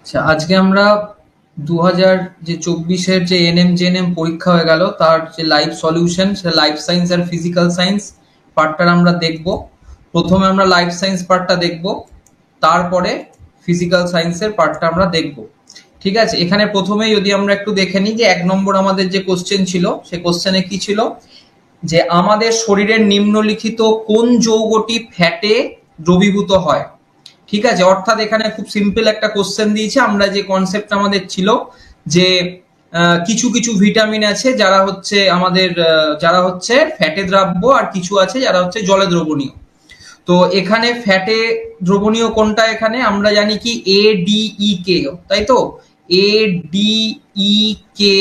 আচ্ছা, আজকে আমরা 2024-এর যে এনএম জেএনএম পরীক্ষা হয়ে গেল তার যে লাইভ সলিউশন, সে লাইফ সায়েন্স আর ফিজিক্যাল সায়েন্স পার্টটা আমরা দেখব। প্রথমে আমরা লাইফ সায়েন্স পার্টটা দেখব, তারপরে ফিজিক্যাল সায়েন্সের পার্টটা আমরা দেখব। ঠিক আছে, এখানে প্রথমে যদি আমরা একটু দেখে নিই যে 1 নম্বর আমাদের যে কোশ্চেন ছিল, সে কোশ্চেনে কি ছিল যে আমাদের শরীরের নিম্নলিখিত কোন যৌগটি ফ্যাটে দ্রবীভূত হয়। ঠিক আছে, অর্থাৎ এখানে খুব সিম্পল একটা কোশ্চেন দিয়েছে। আমরা যে কনসেপ্ট আমাদের ছিল যে কিছু কিছু ভিটামিন আছে যারা হচ্ছে আমাদের যারা হচ্ছে ফ্যাটে দ্রাব্য, আর কিছু আছে যারা হচ্ছে জলে দ্রবণীয়। তো এখানে ফ্যাটে দ্রবণীয় কোনটা, এখানে আমরা জানি কি এ ডি ই কে, তাই তো। এ ডি ই কে,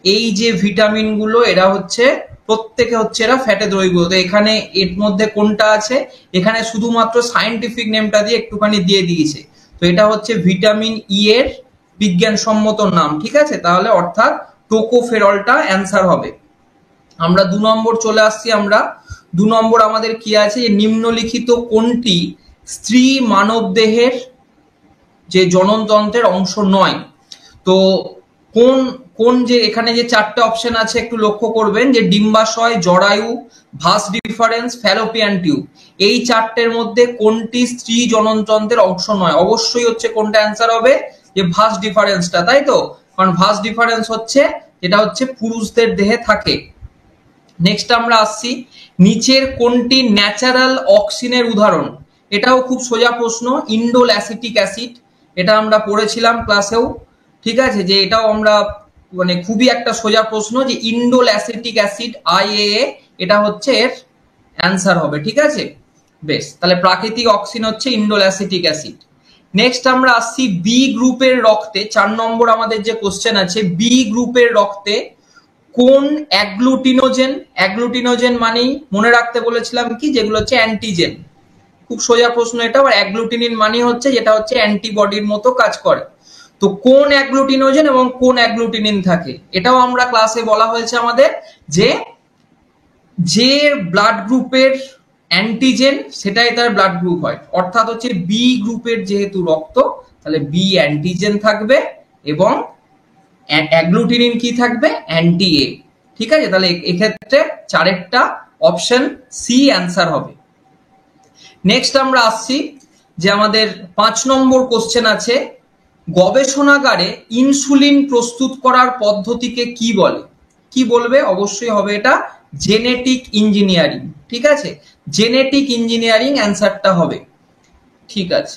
এই যে ভিটামিন গুলো এরা হচ্ছে প্রত্যেকে হচ্ছে এরা ফ্যাটে দ্রবীভূত। তো এখানে এর মধ্যে কোনটা আছে, এখানে শুধুমাত্র সায়েন্টিফিক নেমটা দিয়ে একটুখানি দিয়ে দিয়েছে। তো এটা হচ্ছে ভিটামিন ই এর বিজ্ঞানসম্মত নাম। ঠিক আছে, তাহলে অর্থাৎ টোকোফেরলটা অ্যান্সার হবে। আমরা 2 নম্বর চলে আসছি। আমরা 2 নম্বর আমাদের কি আছে, যে নিম্নলিখিত কোনটি স্ত্রী মানব দেহের যে জননতন্ত্রের অংশ নয়। তো কোন কোন যে এখানে যে 4টে অপশন আছে একটু লক্ষ্য করবেন, যে ডিম্বাশয়, জরায়ু, ভাস ডিফারেন্স, ফ্যালোপিয়ান টিউব, এই 4টের মধ্যে কোনটি স্ত্রী জননতন্ত্রের অংশ নয়। অবশ্যই হচ্ছে কোনটা অ্যান্সার হবে, যে ভাস ডিফারেন্সটা, তাই তো। কারণ ভাস ডিফারেন্স হচ্ছে যেটা হচ্ছে পুরুষদের দেহে থাকে। নেক্সট আমরা আসছি, নিচের কোনটি ন্যাচারাল অক্সিনের উদাহরণ। এটাও খুব সোজা প্রশ্ন, ইন্ডোল অ্যাসিটিক অ্যাসিড, এটা আমরা পড়েছিলাম ক্লাসেও। ঠিক আছে, যে এটাও আমরা মানে খুবই একটা সোজা প্রশ্ন, যে ইন্ডোল অ্যাসিটিক অ্যাসিড আইএএ, এটা হচ্ছে এর অ্যান্সার হবে। ঠিক আছে, বেশ, তাহলে প্রাকৃতিক অক্সিন হচ্ছে ইন্ডোল অ্যাসিটিক অ্যাসিড। নেক্সট আমরা আসছি বি গ্রুপের রক্তে, 4 নম্বর আমাদের যে কোশ্চেন আছে, বি গ্রুপের রক্তে কোন অ্যাগ্লুটিনোজেন, অ্যাগ্লুটিনোজেন মানেই মনে রাখতে বলেছিলাম কি, যেগুলো হচ্ছে অ্যান্টিজেন। খুব সোজা প্রশ্ন এটা। আর অ্যাগ্লুটিনিন মানে হচ্ছে যেটা হচ্ছে অ্যান্টিবডির মতো কাজ করে। তো কোন অ্যাগ্লুটিনোজেন এবং কোন অ্যাগ্লুটিনিন থাকে, এটাও আমরা ক্লাসে বলা হয়েছে আমাদের, যে যে ব্লাড গ্রুপের অ্যান্টিজেন সেটাই তার ব্লাড গ্রুপ হয়। অর্থাৎ হচ্ছে বি গ্রুপের যেহেতু রক্ত, তাহলে বি অ্যান্টিজেন থাকবে এবং অ্যাগ্লুটিনিন কি থাকবে, অ্যান্টি এ। ঠিক আছে, তাহলে এক্ষেত্রে 4টা অপশন সি অ্যান্সার হবে। নেক্সট আমরা আসছি, যে আমাদের 5 নম্বর কোশ্চেন আছে, গবেষণাগারে ইনসুলিন প্রস্তুত করার পদ্ধতিকে কি বলে। কি বলবে, অবশ্যই হবে এটা জেনেটিক ইঞ্জিনিয়ারিং। ঠিক আছে, জেনেটিক ইঞ্জিনিয়ারিং অ্যান্সারটা হবে। ঠিক আছে,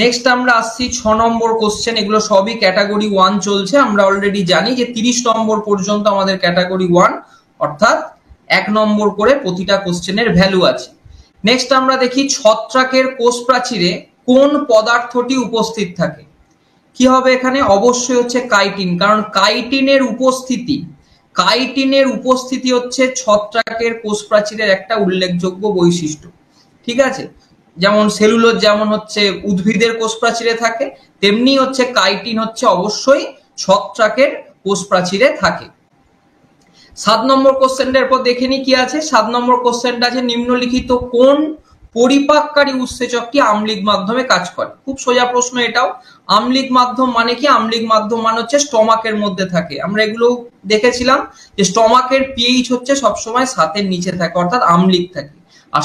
নেক্সট আমরা আসছি 6 নম্বর কোশ্চেন। এগুলো সবই ক্যাটাগরি 1 চলছে। আমরা অলরেডি জানি যে 30 নম্বর পর্যন্ত আমাদের ক্যাটাগরি 1, অর্থাৎ 1 নম্বর করে প্রতিটা কোশ্চেনের ভ্যালু আছে। নেক্সট আমরা দেখি ছত্রাকের কোষ প্রাচীরে কোন পদার্থটি উপস্থিত থাকে। কি হবে এখানে, অবশ্যই হচ্ছে কাইটিন। কারণ কাইটিনের উপস্থিতি হচ্ছে ছত্রাকের কোষ প্রাচীরের একটা উল্লেখযোগ্য বৈশিষ্ট্য। ঠিক আছে, যেমন সেলুলোজ যেমন হচ্ছে উদ্ভিদের কোষ প্রাচীরে থাকে, তেমনি হচ্ছে কাইটিন হচ্ছে অবশ্যই ছত্রাকের কোষ প্রাচীরে থাকে। 7 নম্বর কোশ্চেনটার পর দেখে নি কি আছে। 7 নম্বর কোশ্চেনটা আছে, নিম্নলিখিত কোন পরিপাককারী উৎসেচকটি আম্লিক মাধ্যমে কাজ করে। খুব সোজা প্রশ্ন এটাও। আম্লিক মাধ্যম মানে কি, আম্লিক মাধ্যম মানে হচ্ছে স্টমাকের মধ্যে থাকে। আমরা এগুলো দেখেছিলাম যে স্টমাকের পিএইচ হচ্ছে সবসময় 7-এর নিচে থাকে, অর্থাৎ আম্লিক থাকে। আর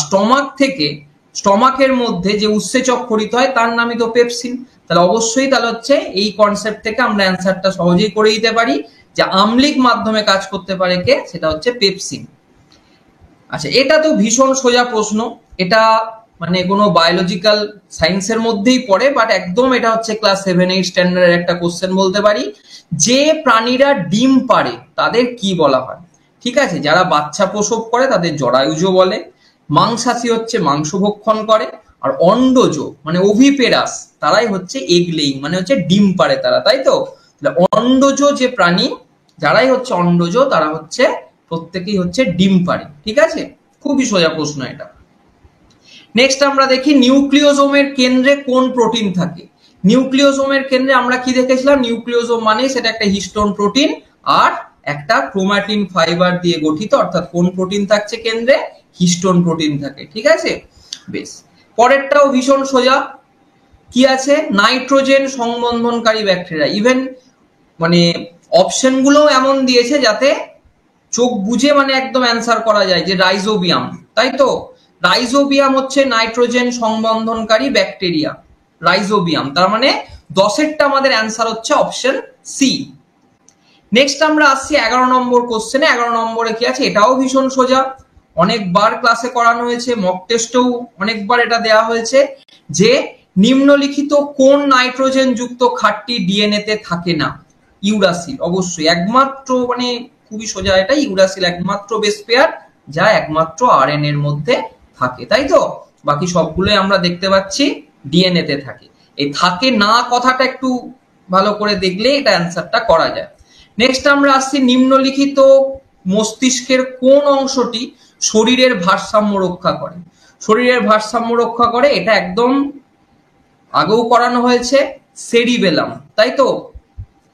স্টমাকের মধ্যে যে উৎসেচক খরিত হয় তার নামই তো পেপসিন। তাহলে অবশ্যই তাহলে হচ্ছে এই কনসেপ্ট থেকে আমরা অ্যান্সারটা সহজেই করে দিতে পারি, যে আম্লিক মাধ্যমে কাজ করতে পারে কে, সেটা হচ্ছে পেপসিন। আচ্ছা, এটা তো ভীষণ সোজা প্রশ্ন। এটা মানে কোনো বায়োলজিক্যাল সায়েন্সের মধ্যেই পড়ে, বাট একদম এটা হচ্ছে ক্লাস 7-8 স্ট্যান্ডার্ডের একটা কোশ্চেন বলতে পারি। যে প্রাণীরা ডিম পাড়ে তাদের কি বলা হয়। ঠিক আছে, যারা বাচ্চা প্রসব করে তাদের জরায়ুজ বলে, মাংসাশী হচ্ছে মাংস ভক্ষণ করে, আর অন্ডজ মানে ওভিপেরাস তারাই হচ্ছে এগ লেইং মানে হচ্ছে ডিম পাড়ে তারা, তাই তো। অন্ডজ যে প্রাণী, যারাই হচ্ছে অন্ডজ, তারা হচ্ছে প্রত্যেকেই হচ্ছে ডিম পাড়ে। ঠিক আছে, খুবই সোজা প্রশ্ন এটা। নেক্সট আমরা দেখি নিউক্লিওজোমের কেন্দ্রে কোন প্রোটিন থাকে। নিউক্লিওজোমের কেন্দ্রে আমরা কি দেখেছিলাম, নিউক্লিওজোম মানে সেটা একটা হিস্টোন প্রোটিন আর একটা ক্রোমাটিন ফাইবার দিয়ে গঠিত, অর্থাৎ কোন প্রোটিন থাকছে কেন্দ্রে, হিস্টোন প্রোটিন থাকে। ঠিক আছে, বেশ, পরেরটাও ভীষণ সোজা। কি আছে, নাইট্রোজেন সংবন্ধনকারী ব্যাকটেরিয়া। ইভেন মানে অপশন গুলো এমন দিয়েছে যাতে চোখ বুঝে মানে একদম অ্যান্সার করা যায়, যে রাইজোবিয়াম, তাই তো? রাইজোবিয়াম হচ্ছে নাইট্রোজেন সংবন্ধনকারী ব্যাকটেরিয়া, রাইজোবিয়াম। তার মানে 10এরটা আমাদের অ্যান্সার হচ্ছে অপশন সি। নেক্সট আমরা আসছি 11 নম্বর কোশ্চেনে। 11 নম্বরে কি আছে, এটাও ভীষণ সোজা, অনেকবার ক্লাসে করানো হয়েছে, মক টেস্টেও অনেকবার এটা দেওয়া হয়েছে, যে নিম্নলিখিত কোন নাইট্রোজেন যুক্ত খাঁটটি ডিএনএ তে থাকে না? ইউরাসিল, অবশ্যই একমাত্র, মানে খুবই সোজা এটা, ইউরাসিল একমাত্র বেস পেয়ার যা একমাত্র আরএনএ এর মধ্যে থাকে, তাই তো? বাকি সবগুলোই আমরা দেখতে পাচ্ছি ডিএনএ তে থাকে। এই থাকে না কথাটা একটু ভালো করে দেখলে এটা অ্যান্সারটা করা যায়। নেক্সট আমরা আসছি, নিম্নলিখিত মস্তিষ্কের কোন অংশটি শরীরের ভারসাম্য রক্ষা করে? শরীরের ভারসাম্য রক্ষা করে, এটা একদম আগেও করানো হয়েছে, সেরিবেলাম, তাই তো?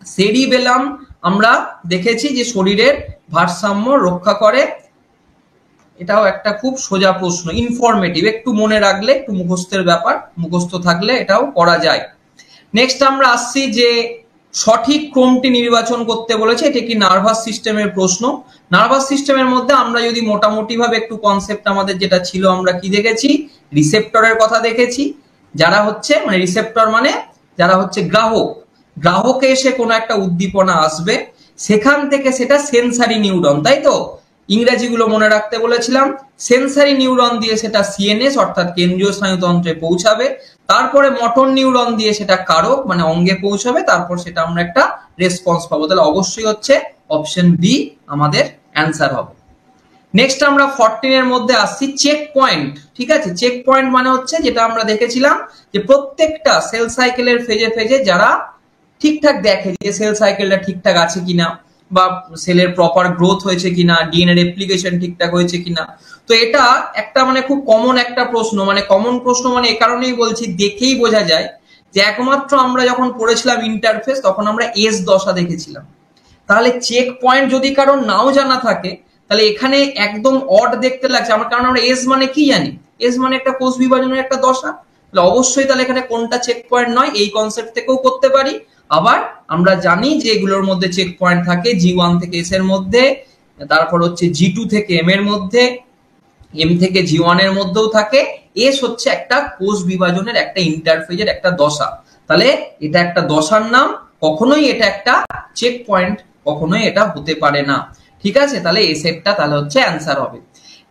সেরিবেলাম আমরা দেখেছি যে শরীরের ভারসাম্য রক্ষা করে। এটাও একটা খুব সোজা প্রশ্ন, ইনফরমেটিভ, একটু মনে রাখলে, একটু মুখস্থের ব্যাপার, মুখস্থ থাকলে এটাও করা যায়। নেক্সট আমরা আসছি যে সঠিক ক্রমটি নির্বাচন করতে বলেছে, এটা কি নার্ভাস সিস্টেমের প্রশ্ন। নার্ভাস সিস্টেমের মধ্যে আমরা যদি মোটামুটি ভাবে একটু কনসেপ্ট আমাদের যেটা ছিল, আমরা কি দেখেছি, রিসেপ্টরের কথা দেখেছি, যারা হচ্ছে মানে রিসেপ্টর মানে যারা হচ্ছে গ্রাহক, গ্রাহকে এসে কোনো একটা উদ্দীপনা আসবে, সেখান থেকে সেটা সেন্সারি নিউরন, তাই তো? ইংরেজিগুলো মনে রাখতে বলেছিলাম, সেন্সারি নিউরন দিয়ে সেটা সিএনএস অর্থাৎ কেন্দ্রীয় স্নায়ুতন্ত্রে পৌঁছাবে, তারপরে মোটর নিউরন দিয়ে সেটা কারক মানে অঙ্গে পৌঁছাবে, তারপর সেটা আমরা একটা রেসপন্স পাবো। তাহলে অবশ্যই হচ্ছে অপশন বি আমাদের অ্যান্সার হবে। নেক্সট আমরা 14 এর মধ্যে আসছি, চেক পয়েন্ট। ঠিক আছে, চেক পয়েন্ট মানে হচ্ছে যেটা আমরা দেখেছিলাম যে প্রত্যেকটা সেল সাইকেলের ফেজে ফেজে যারা ঠিকঠাক দেখে যে সেল সাইকেলটা ঠিকঠাক আছে কিনা, বা সেলের প্রপার গ্রোথ হয়েছে কিনা, ডিএনএ রেপ্লিকেশন ঠিকঠাক হয়েছে কিনা। তো এটা একটা মানে খুব কমন একটা প্রশ্ন, মানে কমন প্রশ্ন মানে এই কারণেই বলছি, দেখেই বোঝা যায় যে একমাত্র আমরা যখন পড়েছিলাম ইন্টারফেস তখন আমরা এস দশা দেখেছিলাম। তাহলে চেক পয়েন্ট যদি কারণ নাও জানা থাকে, তাহলে এখানে একদম অড দেখতে লাগছে আমার, কারণ আমরা এস মানে কি জানি, এস মানে একটা কোষ বিভাজনের একটা দশা। তাহলে অবশ্যই তাহলে এখানে কোনটা চেক পয়েন্ট নয়, এই কনসেপ্ট থেকেও করতে পারি। আবার আমরা জানি যে এগুলোর মধ্যে চেক পয়েন্ট থাকে জি1 থেকে এস এর মধ্যে, তারপর হচ্ছে জি2 থেকে এম এর মধ্যে, এম থেকে জি1 এর মধ্যেও থাকে। এস হচ্ছে একটা কোষ বিভাজনের একটা ইন্টারফেজের একটা দশা, তাহলে এটা একটা দশার নাম, কখনোই এটা একটা চেক পয়েন্ট কখনোই এটা হতে পারে না। ঠিক আছে, তাহলে এস এরটা তাহলে হচ্ছে অ্যান্সার হবে।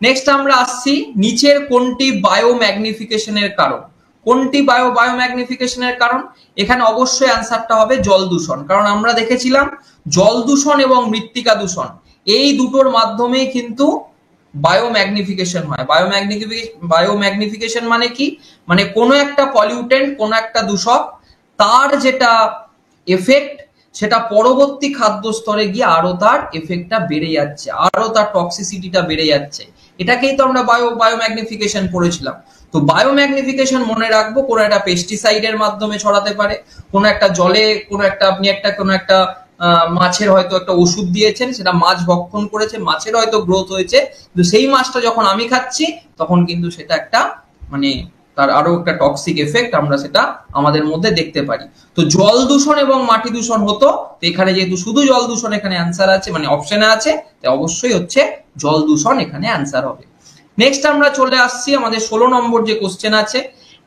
নেক্সট আমরা আসছি, নিচের কোনটি বায়োম্যাগনিফিকেশনের কারণ? কোনটি বায়োম্যাগনিফিকেশনের কারণ? এখানে অবশ্যই অ্যান্সারটা হবে জল দূষণ, কারণ আমরা দেখেছিলাম জল দূষণ এবং মৃত্তিকা দূষণ এই দুটোর মাধ্যমে কিন্তু বায়োম্যাগনিফিকেশন হয়। বায়োম্যাগনিফিকেশন মানে কি, মানে কোনো একটা পলিউটেন্ট, কোনো একটা দূষক, তার যেটা এফেক্ট সেটা পরবর্তী খাদ্য স্তরে গিয়ে আরো তার এফেক্টটা বেড়ে যাচ্ছে, আরো তার টক্সিসিটিটা বেড়ে যাচ্ছে, এটাকেই তো আমরা বায়োম্যাগনিফিকেশন পড়েছিলাম। তো বায়োম্যাগনিফিকেশন মনে রাখবো, কোনো একটা পেস্টিসাইডের মাধ্যমে ছড়াতে পারে, কোনো একটা জলে, কোনো একটা আপনি কোনো একটা মাছের হয়তো একটা ওষুধ দিয়েছেন, সেটা মাছ ভক্ষণ করেছে, মাছের হয়তো গ্রোথ হয়েছে, কিন্তু সেই মাছটা যখন আমি খাচ্ছি তখন কিন্তু সেটা একটা মানে তার আরো একটা টক্সিক এফেক্ট আমরা সেটা আমাদের মধ্যে দেখতে পারি। তো জল দূষণ এবং মাটি দূষণ হতো, তো এখানে যেহেতু শুধু জল দূষণ এখানে অ্যান্সার আছে, মানে অপশনে আছে, তাই অবশ্যই হচ্ছে জল দূষণ এখানে অ্যান্সার হবে। নেক্সট আমরা চলে আসছি আমাদের 16 নম্বর যে কোশ্চেন আছে,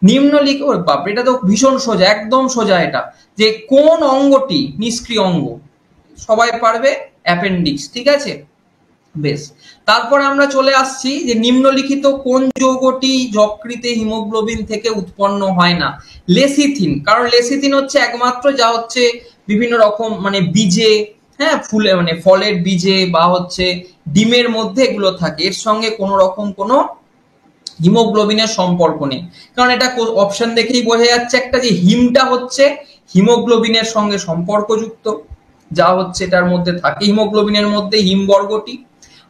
নিম্নলিখিত, ওর বাপ এটা তো ভীষণ সোজা, একদম সোজা এটা, যে কোন অঙ্গটি নিষ্ক্রিয় অঙ্গ? সবাই পারবে, অ্যাপেন্ডিক্স। ঠিক আছে, বেশ। তারপরে আমরা চলে আসছি যে নিম্নলিখিত কোন যৌগটি যকৃতে হিমোগ্লোবিন থেকে উৎপন্ন হয় না? লেসিথিন, কারণ লেসিথিন হচ্ছে একমাত্র যা হচ্ছে বিভিন্ন রকম মানে বীজে, হ্যাঁ ফুলে মানে ফলের বীজে বা হচ্ছে ডিমের মধ্যে এগুলো থাকে, এর সঙ্গে কোনো রকম কোনো হিমোগ্লোবিনের সম্পর্ক নেই। কারণ এটা অপশন দেখেই বোঝা যাচ্ছে একটা, যে হিমটা হচ্ছে হিমোগ্লোবিনের সঙ্গে সম্পর্কযুক্ত, যা হচ্ছে এটার মধ্যে থাকে হিমোগ্লোবিনের মধ্যে হিম বর্গটি।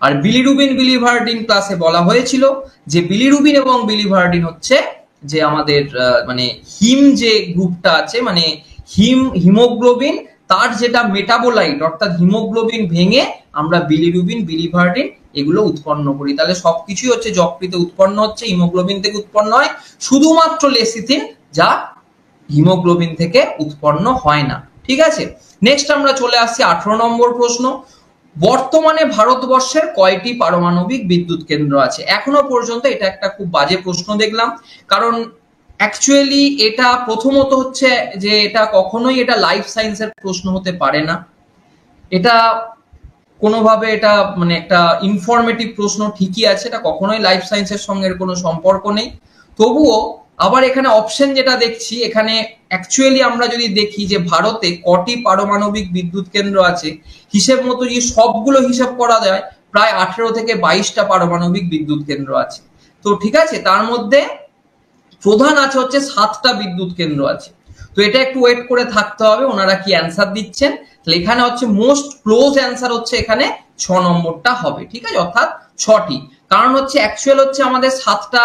আর বিলিরুবিন বিলিভার্ডিন ক্লাসে বলা হয়েছিল যে বিলিরুবিন এবং বিলিভার্ডিন হচ্ছে যে আমাদের মানে হিম যে গ্রুপটা আছে, মানে হিমোগ্লোবিন তার যেটা মেটাবোলাইট অর্থাৎ হিমোগ্লোবিন ভেঙে আমরা বিলিরুবিন বিলিভার্ডিন এগুলো উৎপন্ন করি। তাহলে সবকিছুই হচ্ছে যকৃতে উৎপন্ন হচ্ছে, হিমোগ্লোবিন থেকে উৎপন্ন হয়, শুধুমাত্র লেসিথিন যা হিমোগ্লোবিন থেকে উৎপন্ন হয় না। ঠিক আছে, নেক্সট আমরা চলে আসছি 18 নম্বর প্রশ্ন। বর্তমানে ভারতবর্ষের কয়টি পারমাণবিক বিদ্যুৎ কেন্দ্র আছে? এখনো পর্যন্ত এটা একটা খুব বাজে প্রশ্ন দেখলাম, কারণ অ্যাকচুয়ালি এটা প্রথমত হচ্ছে যে এটা কখনোই এটা লাইফ সায়েন্সের প্রশ্ন হতে পারে না। এটা কোনোভাবে এটা মানে একটা ইনফরমেটিভ প্রশ্ন ঠিকই আছে, এটা কখনোই লাইফ সায়েন্সের সঙ্গে কোনো সম্পর্ক নেই। তবুও আবার এখানে অপশন যেটা দেখছি, এখানে অ্যাকচুয়ালি আমরা যদি দেখি যে ভারতে কটি পারমাণবিক বিদ্যুৎ কেন্দ্র আছে, হিসেব মতো যদি সবগুলো হিসাব করা যায় প্রায় 18 থেকে 22টা পারমাণবিক বিদ্যুৎ কেন্দ্র আছে। তো ঠিক আছে, তার মধ্যে প্রধান আছে হচ্ছে 7টা বিদ্যুৎ কেন্দ্র আছে। তো এটা একটু ওয়েট করে থাকতে হবে ওনারা কি অ্যান্সার দিচ্ছেন। এখানে হচ্ছে মোস্ট ক্লোজ অ্যান্সার হচ্ছে এখানে 6 নম্বরটা হবে। ঠিক আছে, অর্থাৎ 6টি। কারণ হচ্ছে অ্যাকচুয়াল হচ্ছে আমাদের 7টা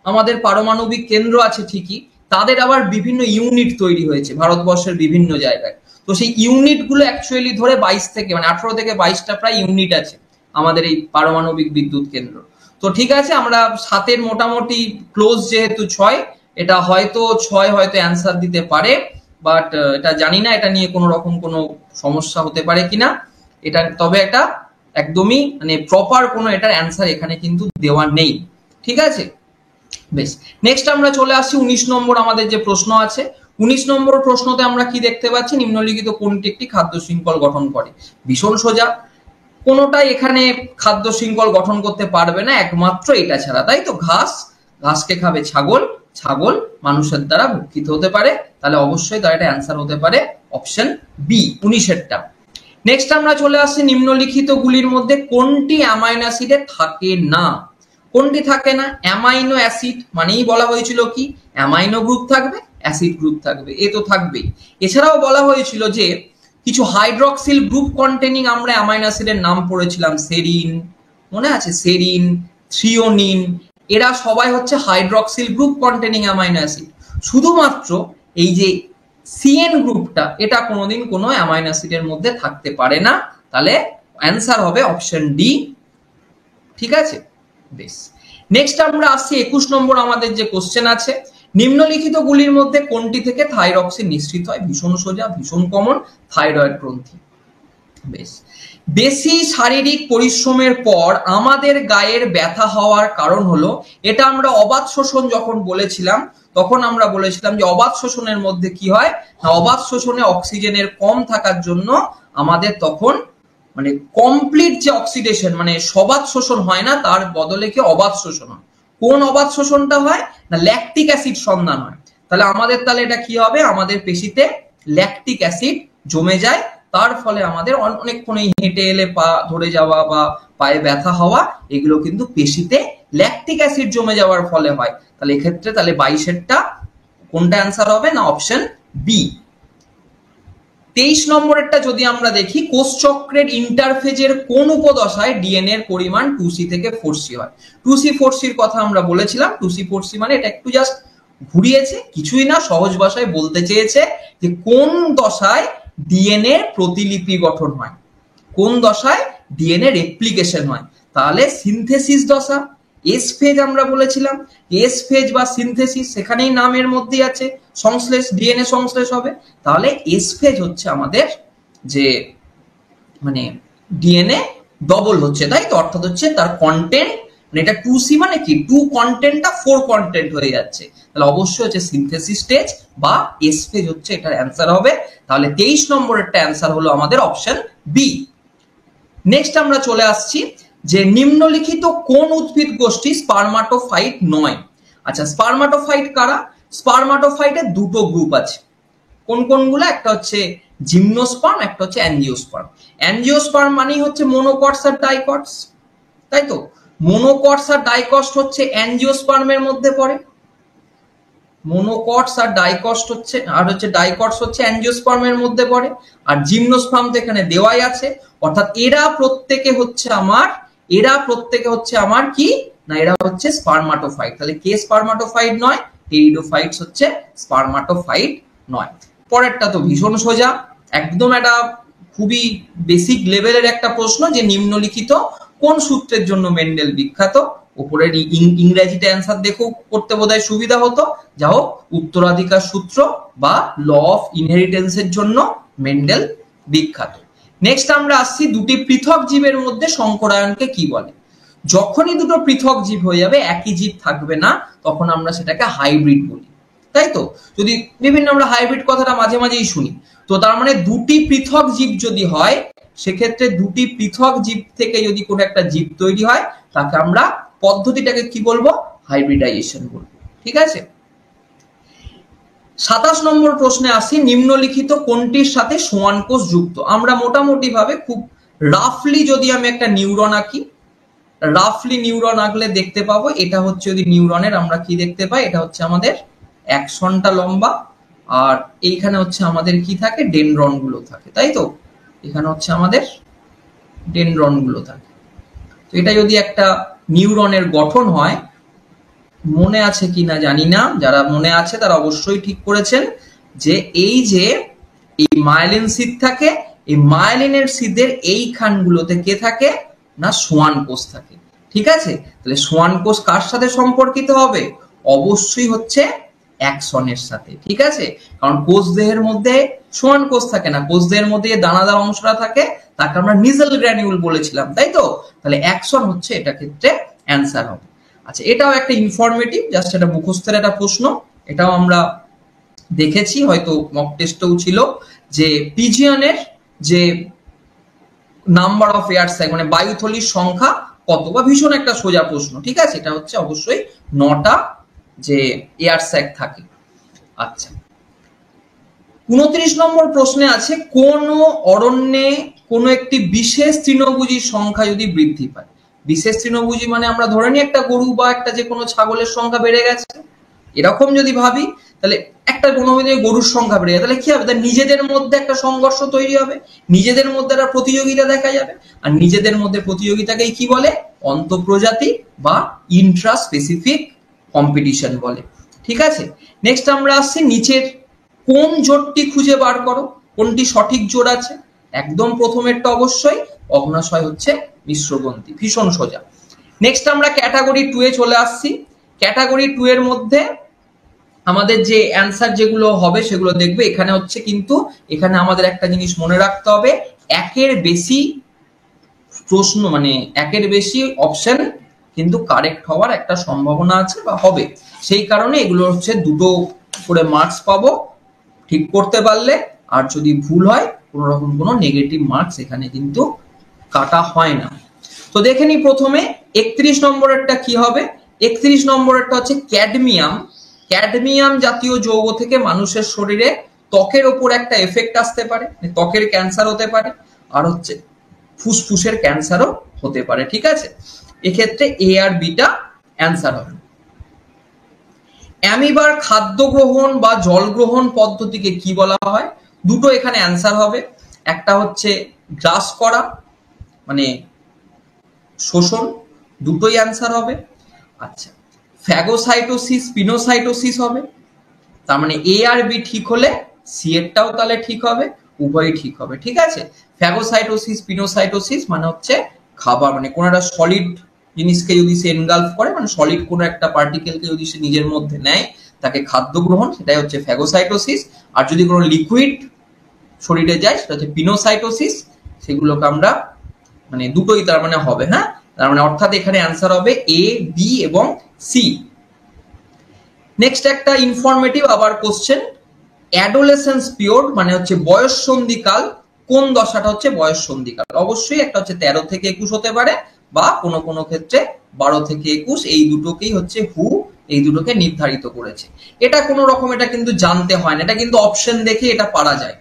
আমাদের পারমাণবিক কেন্দ্র আছে ঠিকই, তাদের আবার বিভিন্ন ইউনিট তৈরি হয়েছে ভারতবর্ষের বিভিন্ন জায়গায়। তো সেই ইউনিট গুলো অ্যাকচুয়ালি ধরে 22 থেকে মানে 18 থেকে 22টা প্রায় ইউনিট আছে আমাদের এই পারমাণবিক বিদ্যুৎ কেন্দ্র। তো ঠিক আছে, আমরা 7-এর মোটামুটি ক্লোজ যেহেতু 6, এটা হয়তো 6 হয়তো অ্যান্সার দিতে পারে, বাট এটা জানি না এটা নিয়ে কোনো রকম কোনো সমস্যা হতে পারে কিনা এটা। তবে এটা একদমই মানে প্রপার কোনো এটার অ্যান্সার এখানে কিন্তু দেওয়া নেই। ঠিক আছে, বেশ। নেক্সট আমরা চলে আসছি 19 নম্বর আমাদের যে প্রশ্ন আছে। 19 নম্বর প্রশ্নতে আমরা কি দেখতে পাচ্ছি, নিম্নলিখিত কোনটি একটি খাদ্য শৃঙ্খল গঠন করে? ভীষণ সোজা, কোনোটাই এখানে খাদ্য শৃঙ্খল গঠন করতে পারবে না একমাত্র এটা ছাড়া, তাই তো? ঘাস, ঘাসকে খাবে ছাগল, ছাগল মানুষের দ্বারা ভক্ষিত হতে পারে, তাহলে অবশ্যই তার এটা অ্যান্সার হতে পারে অপশন বি 19-এরটা। নেক্সট আমরা চলে আসছি নিম্নলিখিত গুলির মধ্যে কোনটি অ্যামাইনো অ্যাসিডে থাকে না? কোনটি থাকে না? অ্যামাইনো অ্যাসিড মানেই বলা হয়েছিল কি অ্যামাইনো গ্রুপ থাকবে, অ্যাসিড গ্রুপ থাকবে, এ তো থাকবেই। এছাড়াও বলা হয়েছিল যে কিছু হাইড্রক্সিল গ্রুপ কন্টেনিং আমরা অ্যামাইনো অ্যাসিডের নাম পড়েছিলাম, সেরিন, মনে আছে? সেরিন, থ্রিওনিন, এরা সবাই হচ্ছে hydroxyl group containing amino acid. শুধুমাত্র এই যে সিএন গ্রুপটা, এটা কোনোদিন কোনো অ্যামাইনো অ্যাসিডের মধ্যে থাকতে পারে না, তাহলে অ্যান্সার হবে অপশন ডি। ঠিক আছে, বেশ। নেক্সট আমরা আসছি 21 নম্বর আমাদের যে কোশ্চেন আছে, নিম্নলিখিত গুলির মধ্যে কোনটি থেকে থাইরক্সিন নিঃসৃত হয়? ভীষণ সোজা, ভীষণ কমন, থাইরয়েড গ্রন্থি। বেশ। বেশি শারীরিক পরিশ্রমের পর আমাদের গায়ের ব্যথা হওয়ার কারণ হলো, এটা আমরা অবাত শোষণ যখন বলেছিলাম তখন আমরা বলেছিলাম যে অবাত শোষণের মধ্যে কি হয় না, অবাত শোষণে অক্সিজেনের কম থাকার জন্য আমাদের তখন মানে কমপ্লিট যে অক্সিডেশন মানে সবাত শোষণ হয় না, তার বদলে কি অবাত শোষণ হয়। কোন অবাত শোষণটা হয় না, ল্যাকটিক অ্যাসিড সন্ধান হয়। তাহলে আমাদের তাহলে এটা কি হবে, আমাদের পেশিতে ল্যাকটিক অ্যাসিড জমে যায়, তার ফলে আমাদের অনেকক্ষণ হেঁটে এলে পা ধরে যাওয়া বা পায়ে ব্যথা হওয়া, এগুলো কিন্তু পেশিতে ল্যাকটিক অ্যাসিড জমে যাওয়ার ফলে হয়। তাহলে এক্ষেত্রে তাহলে 22-এরটা কোনটা অ্যান্সার হবে না, অপশন বি। 23 নম্বরেরটা যদি আমরা দেখি, কোষচক্রের ইন্টারফেজের কোন উপদশায় ডিএনএ এর পরিমাণ 2C থেকে 4C হয়? 2C 4C এর কথা আমরা বলেছিলাম। 2C 4C মানে এটা একটু জাস্ট ঘুরিয়েছে, কিছুই না, সহজ ভাষায় বলতে চেয়েছে যে কোন দশায় ডিএনএ প্রতিলিপি গঠন হয়, কোন দশায় ডিএনএ রেপ্লিকেশন হয়। তাহলে সিনথেসিস দশা, এস ফেজ আমরা বলেছিলাম, এস ফেজ বা সিনথেসিস সেখানেই নামের মধ্যেই আছে সংশ্লেষ, ডিএনএ সংশ্লেষ হবে। তাহলে এস ফেজ হচ্ছে আমাদের যে মানে ডিএনএ ডবল হচ্ছে, তাই তো? অর্থাৎ হচ্ছে তার কন্টেন্ট মানে এটা 2C মানে কি 2 কন্টেন্টটা 4 কন্টেন্ট হয়ে যাচ্ছে, তাহলে অবশ্যই হচ্ছে সিনথেসিস স্টেজ বা এস ফেজ হচ্ছে এটার অ্যান্সার হবে। তাহলে 23 নম্বরেরটা অ্যান্সার হলো আমাদের অপশন বি। নেক্সট আমরা চলে আসছি যে নিম্নলিখিত কোন উদ্ভিদ গোষ্ঠী স্পারমাটোফাইট নয়? আচ্ছা, স্পারমাটোফাইট কারা? স্পারমাটোফাইটের দুটো গ্রুপ আছে। কোন কোনগুলো? একটা হচ্ছে জিমনোস্পার্ম, একটা হচ্ছে অ্যাঞ্জিওস্পার্ম। অ্যাঞ্জিওস্পার্ম মানেই হচ্ছে মোনোকটস আর ডাইকটস, তাই তো? মোনোকটস আর ডাইকটস হচ্ছে অ্যাঞ্জিওস্পার্মের মধ্যে পড়ে, মোনোকটস আর ডাইকটস হচ্ছে আর হচ্ছে ডাইকটস হচ্ছে অ্যাঞ্জিওস্পার্মের মধ্যে পড়ে। আর জিমনোস্পার্ম তো এখানে দেওয়াই আছে, অর্থাৎ এরা প্রত্যেকে হচ্ছে আমার কি না, এরা হচ্ছে স্পারমাটোফাইট। তাহলে কে স্পারমাটোফাইট নয়? টেরিডোফাইটস হচ্ছে স্পারমাটোফাইট নয়। পরেরটা তো ভীষণ সোজা, একদম একটা খুবই বেসিক লেভেলের একটা প্রশ্ন যে নিম্নলিখিত কোন সূত্রের জন্য মেন্ডেল বিখ্যাত? উপরের ইংরেজিতে অ্যান্সার দেখো করতে বোধহয় সুবিধা হতো। যা হোক, উত্তরাধিকার সূত্র বা ল অফ ইনহেরিটেন্সের জন্য মেন্ডেল বিখ্যাত। নেক্সট আমরা আসছি দুটি পৃথক জীবের মধ্যে সংকরায়নকে কি বলে। যখনই দুটো পৃথক জীব হয়ে যাবে, একই জীব থাকবে না, তখন আমরা সেটাকে হাইব্রিড বলি, তাই তো? যদি বিভিন্ন আমরা হাইব্রিড কথাটা মাঝে মাঝেই শুনি, তো তার মানে দুটি পৃথক জীব যদি হয়, সেক্ষেত্রে দুটি পৃথক জীব থেকে যদি কোনো একটা জীব তৈরি হয়, তাকে আমরা পদ্ধতিটাকে কি বলবো? হাইব্রিডাইজেশন বলবো। ঠিক আছে, 27 নম্বর প্রশ্নে আসি, নিম্নলিখিত কোনটির সাথে সোয়ান কোষ যুক্ত? আমরা মোটামুটি ভাবে খুব রাফলি যদি আমি একটা নিউরন আঁকি, রাফলি নিউরন আঁকলে দেখতে পাবো এটা হচ্ছে, যদি নিউরনের আমরা কি দেখতে পাই, এটা হচ্ছে আমাদের অ্যাক্সনটা লম্বা, আর এইখানে হচ্ছে আমাদের কি থাকে, ডেনড্রন গুলো থাকে, তাই তো? এখানে হচ্ছে আমাদের ডেনড্রন গুলো থাকে। তো এটা যদি একটা নিউরনের গঠন হয়, মনে আছে কিনা জানি না, যারা মনে আছে তারা অবশ্যই ঠিক করেছেন যে এই যে এই মায়েলিন সিদ থাকে, এই মায়েলিনের সিদের এই খানগুলোতে কে থাকে না, সোয়ান কোষ থাকে। ঠিক আছে, তাহলে সোয়ান কোষ কার সাথে সম্পর্কিত হবে? অবশ্যই হচ্ছে অ্যাক্সনের সাথে। ঠিক আছে, কারণ কোষ দেহের মধ্যে সোয়ান কোষ থাকে না, কোষ দেহের মধ্যে যে দানাদার অংশটা থাকে তাকে আমরা নিজেল গ্র্যানিউল বলেছিলাম, তাই তো? তাহলে অ্যাক্সন হচ্ছে এটা ক্ষেত্রে অ্যান্সার হবে। আচ্ছা, এটাও একটা ইনফরমেটিভ, জাস্ট এটা মুখস্থের একটা প্রশ্ন, এটাও আমরা দেখেছি, হয়তো মক টেস্টেও ছিল, যে পিজিয়নের যে নাম্বার অফ এয়ার স্যাক মানে বায়ুথলির সংখ্যা কত, বা ভীষণ একটা সোজা প্রশ্ন। ঠিক আছে, এটা হচ্ছে অবশ্যই 9টা যে এয়ার স্যাক থাকে। আচ্ছা, 29 নম্বর প্রশ্নে আছে, কোন অরণ্যে কোনো একটি বিশেষ তৃণভোজী সংখ্যা যদি বৃদ্ধি পায়। বিশেষ তৃণভোজী মানে আমরা ধরে নিই একটা গরু বা একটা যে কোনো ছাগলের সংখ্যা বেড়ে গেছে, এরকম যদি ভাবি, তাহলে একটা কোনো গরুর সংখ্যা বেড়ে যায়, তাহলে কি হবে? তার নিজেদের মধ্যে একটা সংঘর্ষ তৈরি হবে, নিজেদের মধ্যে একটা প্রতিযোগিতা দেখা যাবে, আর নিজেদের মধ্যে প্রতিযোগিতাকেই কি বলে? অন্তঃপ্রজাতি বা ইন্ট্রা স্পেসিফিক কম্পিটিশন বলে। ঠিক আছে, নেক্সট আমরা আসছি, নিচের কোন জোটটি খুঁজে বার করো, কোনটি সঠিক জোট আছে। একদম প্রথমেরটা অবশ্যই অগ্নাশয় হচ্ছে মিশ্রগ্রন্থি, ভীষণ সোজা। নেক্সট আমরা ক্যাটাগরি 2 এ চলে আসছি। ক্যাটাগরি 2 এর মধ্যে আমাদের যে অ্যান্সার যেগুলো হবে সেগুলো দেখবে। এখানে হচ্ছে কিন্তু এখানে আমাদের একটা জিনিস মনে রাখতে হবে, একের বেশি প্রশ্ন মানে একের বেশি অপশন কিন্তু কারেক্ট হওয়ার একটা সম্ভাবনা আছে বা হবে, সেই কারণে এগুলো হচ্ছে 2টো করে মার্কস পাবো ঠিক করতে পারলে, আর যদি ভুল হয় কোনো রকম কোনো নেগেটিভ মার্কস এখানে কিন্তু কাটা হয় না। তো দেখে নি প্রথমে 31 নম্বরেরটা কি হবে। 31 নম্বরেরটা হচ্ছে ক্যাডমিয়াম। ক্যাডমিয়াম জাতীয় যৌগ থেকে মানুষের শরীরে ত্বকের ওপর একটা এফেক্ট আসতে পারে, ত্বকের ক্যান্সার হতে পারে, আর হচ্ছে ফুসফুসের ক্যান্সারও হতে পারে। ঠিক আছে, এক্ষেত্রে এ আর বিটা অ্যান্সার হবে। অ্যামিবার খাদ্য গ্রহণ বা জল গ্রহণ পদ্ধতিকে কি বলা হয়? দুটো এখানে অ্যান্সার হবে, একটা হচ্ছে গ্রাস করা মানে শোষণ, দুটোই অ্যান্সার হবে। আচ্ছা, ফ্যাগোসাইটোসিস স্পিনোসাইটোসিস হবে, তার মানে এ আর বি ঠিক হলে সি এরটাও তাহলে ঠিক হবে, উভয়ই ঠিক হবে। ঠিক আছে, ফ্যাগোসাইটোসিস স্পিনোসাইটোসিস মানে হচ্ছে খাবার মানে কোনো একটা সলিড জিনিসকে যদি সে এনগালফ করে, মানে সলিড কোনো একটা পার্টিকেলকে যদি সে নিজের মধ্যে নেয়, তাকে খাদ্য গ্রহণ, সেটাই হচ্ছে ফ্যাগোসাইটোসিস। আর যদি কোনো লিকুইড শরীরে যায় সেটা হচ্ছে পিনোসাইটোসিস। সেগুলোকে আমরা মানে দুটোই তার মানে হবে, হ্যাঁ, তার মানে অর্থাৎ এখানে অ্যান্সার হবে এ, বি এবং সি। নেক্সট একটা ইনফরমেটিভ আবার কোশ্চেন, অ্যাডোলেসেন্স পিরিয়ড মানে হচ্ছে বয়ঃসন্ধিকাল, কোন দশাটা হচ্ছে বয়ঃসন্ধিকাল? অবশ্যই একটা হচ্ছে 13 থেকে 21 হতে পারে, বা কোনো কোনো ক্ষেত্রে 12 থেকে 21, এই দুটোকেই হচ্ছে হু এই দুটোকে নির্ধারিত করেছে। এটা কোনো রকম এটা কিন্তু জানতে হয় না, এটা কিন্তু অপশন দেখে এটা পারা যায়।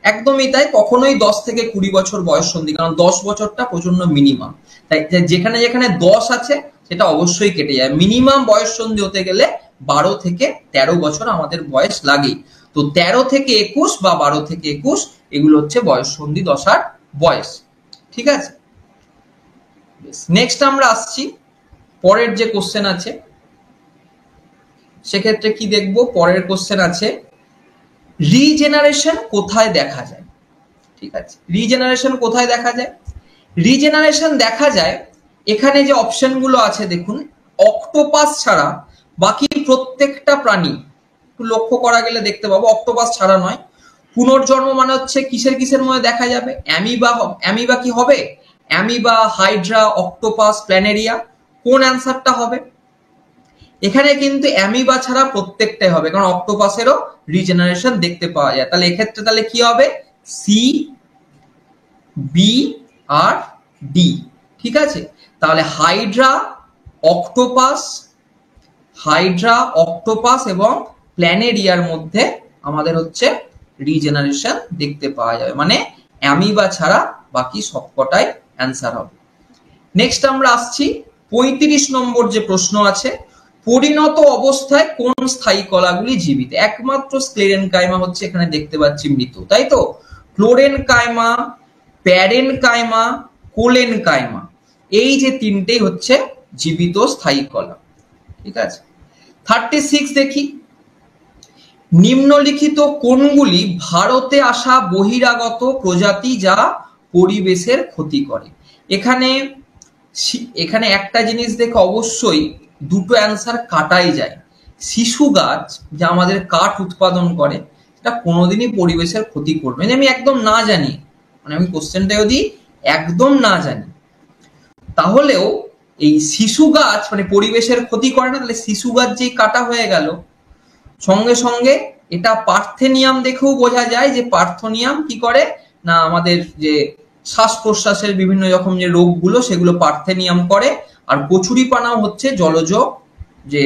একদমই তাই, কখনোই 10 থেকে 20 বছর বয়ঃসন্ধি, কারণ 10 বছরটা প্রচন্ড মিনিমাম, তাই যেখানে যেখানে 10 আছে সেটা অবশ্যই কেটে যায়। মিনিমাম বয়ঃসন্ধি হতে গেলে 12 থেকে 13 বছর আমাদের বয়স লাগেই। তো 13 থেকে 21 বা 12 থেকে 21 এগুলো হচ্ছে বয়ঃসন্ধি দশার বয়স। ঠিক আছে, নেক্সট আমরা আসছি পরের যে কোশ্চেন আছে, সেক্ষেত্রে কি দেখবো? পরের কোশ্চেন আছে, রিজেনারেশন কোথায় দেখা যায়? ঠিক আছে, রিজেনারেশন কোথায় দেখা যায়? রিজেনারেশন দেখা যায় এখানে যে অপশনগুলো আছে দেখুন, অক্টোপাস ছাড়া বাকি প্রত্যেকটা প্রাণী, একটু লক্ষ্য করা গেলে দেখতে পাবো অক্টোপাস ছাড়া নয়। পুনর্জন্ম মানে হচ্ছে কিসের কিসের মধ্যে দেখা যাবে? অ্যামিবা কি হবে? Amoeba, Hydra, octopus, planaria. কোন অ্যান্সারটা হবে? এখানে কিন্তু অ্যামিবা ছাড়া প্রত্যেকটাই হবে, কারণ অক্টোপাসেরও রিজেনারেশন দেখতে পাওয়া যায়। তাহলে এক্ষেত্রে তাহলে কি হবে? সি, বি আর ডি। ঠিক আছে, তাহলে হাইড্রা, অক্টোপাস এবং প্ল্যানেরিয়ার মধ্যে আমাদের হচ্ছে রিজেনারেশন দেখতে পাওয়া যাবে, মানে অ্যামিবা ছাড়া বাকি সবকটাই অ্যান্সার হবে। নেক্সট আমরা আসছি 35 নম্বর যে প্রশ্ন আছে, পরিণত অবস্থায় কোন স্থায়ী কলাগুলি জীবিত? একমাত্র স্ক্লেরেনকাইমা হচ্ছে এখানে দেখতে পাচ্ছি মৃত, তাই তো? ক্লোরেনকাইমা, প্যারেনকাইমা, কোলেনকাইমা, এই যে তিনটেই হচ্ছে জীবিত স্থায়ী কলা। ঠিক আছে, 36 দেখি, নিম্নলিখিত কোনগুলি ভারতে আসা বহিরাগত প্রজাতি যা পরিবেশের ক্ষতি করে? এখানে একটা জিনিস দেখে অবশ্যই দুটো অ্যান্সার কাটাই যায়। শিশু গাছ যা আমাদের কাঠ উৎপাদন করে, সেটা কোনোদিনই পরিবেশের ক্ষতি করবে না। আমি একদম না জানি, মানে আমি কোশ্চেনটা যদি একদম না জানি, তাহলেও এই শিশু গাছ মানে পরিবেশের ক্ষতি করে না, তাহলে শিশু গাছ যেই কাটা হয়ে গেল, সঙ্গে সঙ্গে এটা পার্থেনিয়াম দেখেও বোঝা যায় যে পার্থেনিয়াম কি করে না, আমাদের যে শ্বাস প্রশ্বাসের বিভিন্ন রকম যে রোগগুলো সেগুলো পার্থেনিয়াম করে। আর কচুরিপানাও হচ্ছে জলজ যে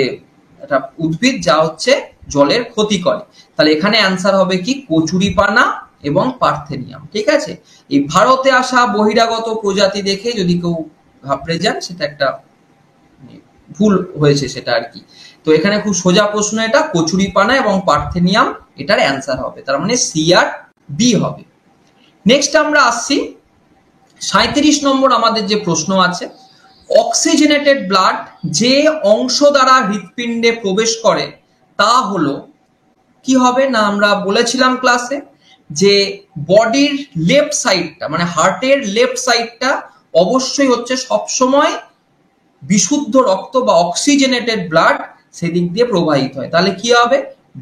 একটা উদ্ভিদ যা হচ্ছে জলের ক্ষতি করে। তাহলে এখানে অ্যান্সার হবে কি? কচুরিপানা এবং পার্থেনিয়াম। ঠিক আছে, এই ভারতে আসা বহিরাগত প্রজাতি দেখে যদি কেউ ঘাবড়ে যান, সেটা একটা ভুল হয়েছে সেটা আর কি। তো এখানে খুব সোজা প্রশ্ন, এটা কচুরিপানা এবং পার্থেনিয়াম এটার অ্যান্সার হবে, তার মানে সি আর বি হবে। নেক্সট আমরা আসছি 37 নম্বর আমাদের যে প্রশ্ন আছে, অক্সিজেনেটেড ব্লাড যে অংশ দ্বারা হৃৎপিণ্ডে প্রবেশ করে তা হলো, কি হবে না, আমরা বলেছিলাম ক্লাসে যে বডির লেফট সাইডটা মানে হার্টের লেফট সাইডটা অবশ্যই হচ্ছে সবসময় বিশুদ্ধ রক্ত বা অক্সিজেনেটেড ব্লাড সেদিক দিয়ে প্রবাহিত হয়। তাহলে কি হবে?